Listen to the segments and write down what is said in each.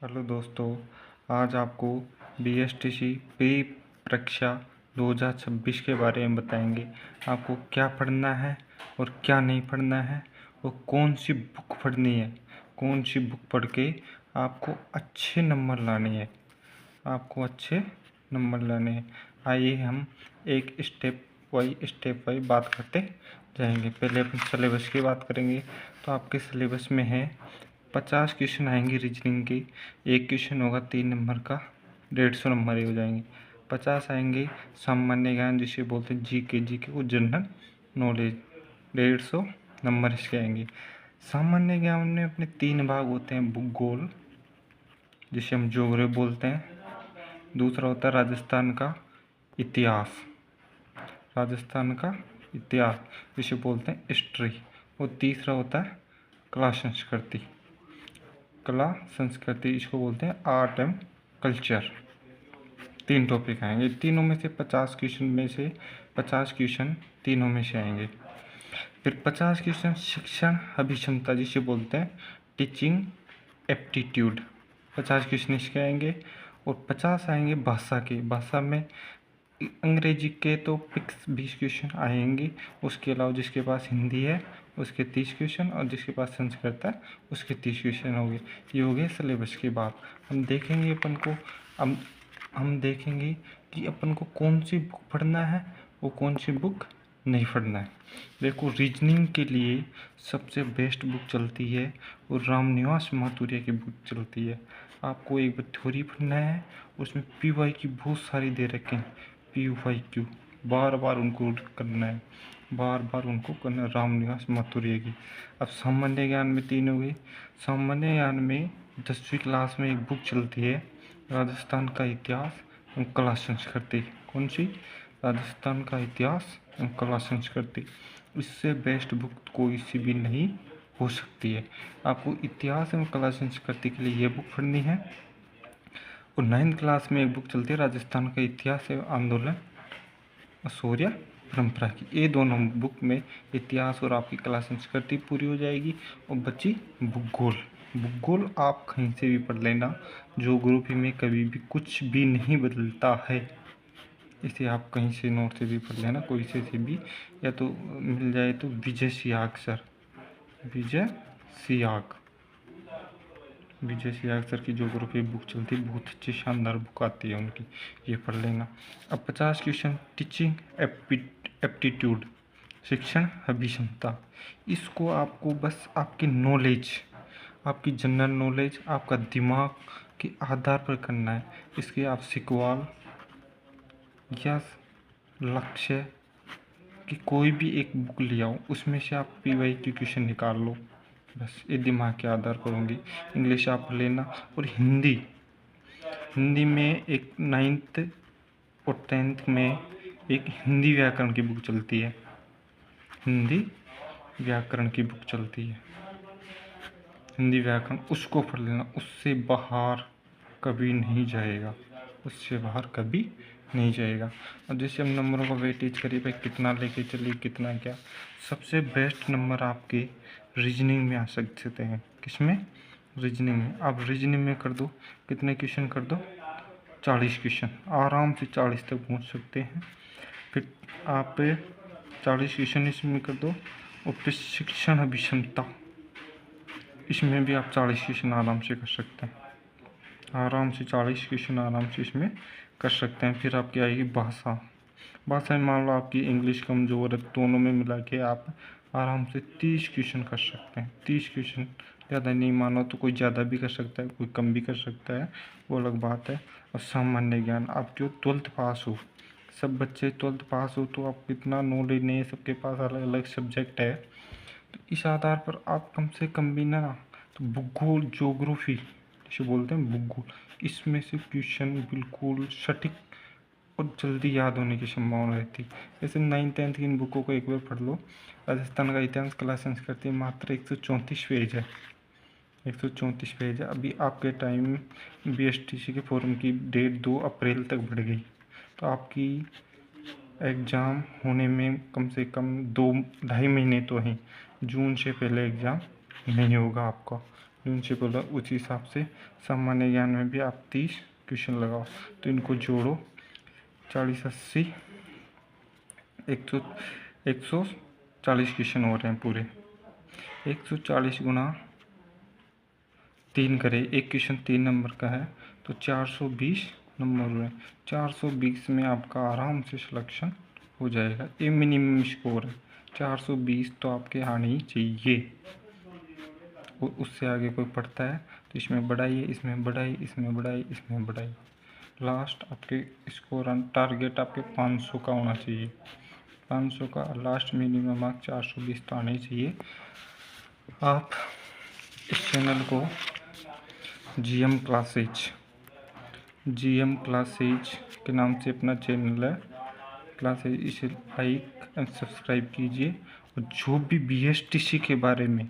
Hello दोस्तों, आज आपको बीएसटीसी प्री परीक्षा 2026 के बारे में बताएंगे। आपको क्या पढ़ना है और क्या नहीं पढ़ना है और कौन सी बुक पढ़नी है, कौन सी बुक पढ़ के आपको अच्छे नंबर लाने हैं, आइए हम एक स्टेप बाई बात करते जाएंगे। पहले अपन सिलेबस की बात करेंगे। तो आपके सिलेबस में है 50 क्वेश्चन आएंगे रीजनिंग के। एक क्वेश्चन होगा 3 नंबर का, 150 नंबर ही हो जाएंगे। 50 आएंगे सामान्य ज्ञान, जिसे बोलते हैं जीके को जनरल नॉलेज, 150 नंबर इसके आएंगे। सामान्य ज्ञान में अपने 3 भाग होते हैं। भूगोल, जिसे हम ज्योग्राफी बोलते हैं। दूसरा होता है राजस्थान का इतिहास, जिसे बोलते हैं हिस्ट्री। और तीसरा होता है कला संस्कृति, इसको बोलते हैं आर्ट एंड कल्चर। 3 टॉपिक आएंगे। तीनों में से 50 क्वेश्चन तीनों में से आएंगे। फिर 50 क्वेश्चन शिक्षण अभिक्षमता, जिसे बोलते हैं टीचिंग एप्टीट्यूड, 50 क्वेश्चन इसके आएंगे। और 50 आएंगे भाषा में अंग्रेजी के तो 20 क्वेश्चन आएंगे। उसके अलावा जिसके पास हिंदी है उसके 30 क्वेश्चन, और जिसके पास संस्कृत है उसके 30 क्वेश्चन हो गए। ये हो गए सिलेबस की बात। हम देखेंगे कि अपन को कौन सी बुक पढ़ना है और कौन सी बुक नहीं पढ़ना है। देखो, रीजनिंग के लिए सबसे बेस्ट बुक चलती है और रामनिवास माथुरिया की बुक चलती है। आपको एक बार थ्योरी पढ़ना है, उसमें पीवाई की बहुत सारी दे रखे हैं। PYQ बार बार उनको करना है, रामनिवास माथुरिया की। अब सामान्य ज्ञान में 3 हो गई। सामान्य ज्ञान में 10वीं क्लास में एक बुक चलती है, राजस्थान का इतिहास एवं कला संस्कृति। कौन सी? राजस्थान का इतिहास एवं कला संस्कृति। इससे बेस्ट बुक कोई सी भी नहीं हो सकती है। आपको इतिहास एवं कला संस्कृति के लिए ये बुक पढ़नी है। और 9th क्लास में एक बुक चलती है, राजस्थान का इतिहास एवं आंदोलन शौर्य परंपरा की। ये दोनों बुक में इतिहास और आपकी कला संस्कृति पूरी हो जाएगी। और बची भूगोल आप कहीं से भी पढ़ लेना, ज्योग्राफी में कभी भी कुछ भी नहीं बदलता है। इसे आप कहीं से नोट से भी पढ़ लेना, कोई से भी, या तो मिल जाए तो विजय सियाग सर की ज्योग्राफी बुक चलती है, बहुत अच्छी शानदार बुक आती है उनकी, ये पढ़ लेना। अब 50 क्वेश्चन टीचिंग एप्टीट्यूड, शिक्षण अभिक्षमता। इसको आपको बस आपकी नॉलेज, आपकी जनरल नॉलेज, आपका दिमाग के आधार पर करना है। इसके आप सवाल या लक्ष्य कि कोई भी एक बुक ले आओ, उसमें से आप PYQ क्वेश्चन निकाल लो, बस ये दिमाग के आधार पर होंगी। इंग्लिश आप लेना। और हिंदी में एक 9th और 10th में एक हिंदी व्याकरण की बुक चलती है, हिंदी व्याकरण, उसको पढ़ लेना। उससे बाहर कभी नहीं जाएगा। अब जैसे हम नंबरों का वेटेज करिए, भाई कितना लेके चलिए, कितना क्या। सबसे बेस्ट नंबर आपके रीजनिंग में आ सकते हैं। किसमें? रीजनिंग में। आप रीजनिंग में कर दो, कितने क्वेश्चन कर दो? 40 क्वेश्चन, आराम से 40 तक पहुंच सकते हैं। फिर आप 40 क्वेश्चन इसमें कर दो। और फिर शिक्षण अभिक्षमता, इसमें भी आप 40 क्वेश्चन आराम से कर सकते हैं, 40 क्वेश्चन आराम से इसमें कर सकते हैं। फिर आपकी आएगी भाषा में मान लो आपकी इंग्लिश कमज़ोर है, दोनों में मिला के आप आराम से 30 क्वेश्चन कर सकते हैं। 30 क्वेश्चन, ज़्यादा नहीं मानो तो कोई ज़्यादा भी कर सकता है, कोई कम भी कर सकता है, वो अलग बात है। और सामान्य ज्ञान, आप जो 12th पास हो, सब बच्चे 12th पास हो तो आपको इतना नॉलेज नहीं है, सबके पास अलग अलग सब्जेक्ट है। तो इस आधार पर आप कम से कम भी ना तो भूगोल, ज्योग्राफी जिसे बोलते हैं भूगोल, इसमें से क्वेश्चन बिल्कुल सटीक और जल्दी याद होने की संभावना रहती है। जैसे 9th 10th की इन बुकों को एक बार पढ़ लो। राजस्थान का इतिहास कला संस्कृति मात्र 134 पेज है, 134 पेज है। अभी आपके टाइम BSTC के फॉर्म की डेट 2 अप्रैल तक बढ़ गई, तो आपकी एग्ज़ाम होने में कम से कम 2-2.5 महीने तो हैं। जून से पहले एग्ज़ाम नहीं होगा आपका। प्रिंसिपल है, उसी हिसाब से सामान्य ज्ञान में भी आप 30 क्वेश्चन लगाओ। तो इनको जोड़ो, 40 80 140 क्वेश्चन हो रहे हैं पूरे। 140 गुना 3 करें, एक क्वेश्चन 3 नंबर का है तो 420 नंबर हुए। 420 में आपका आराम से सिलेक्शन हो जाएगा। ये मिनिमम स्कोर है 420, तो आपके आने ही चाहिए। उससे आगे कोई पढ़ता है तो इसमें बढ़ाइए, इसमें बढ़ाइए, इसमें बढ़ाइए, इसमें बढ़ाइए। लास्ट आपके स्कोर टारगेट आपके 500 का होना चाहिए। 500 का लास्ट मिनिमम मार्क 420 तो आना ही चाहिए। आप इस चैनल को GM क्लासेज के नाम से अपना चैनल है क्लासेज, इसे लाइक एंड सब्सक्राइब कीजिए। और जो भी BSTC के बारे में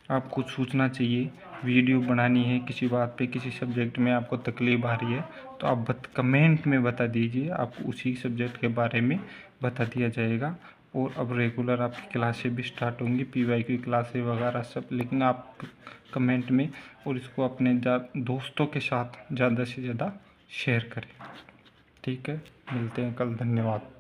आपको सोचना चाहिए, वीडियो बनानी है किसी बात पे, किसी सब्जेक्ट में आपको तकलीफ आ रही है तो आप कमेंट में बता दीजिए, आपको उसी सब्जेक्ट के बारे में बता दिया जाएगा। और अब रेगुलर आपकी क्लासें भी स्टार्ट होंगी, PYQ क्लासें वगैरह सब, लेकिन आप कमेंट में और इसको अपने दोस्तों के साथ ज़्यादा से ज़्यादा शेयर करें। ठीक है, मिलते हैं कल, धन्यवाद।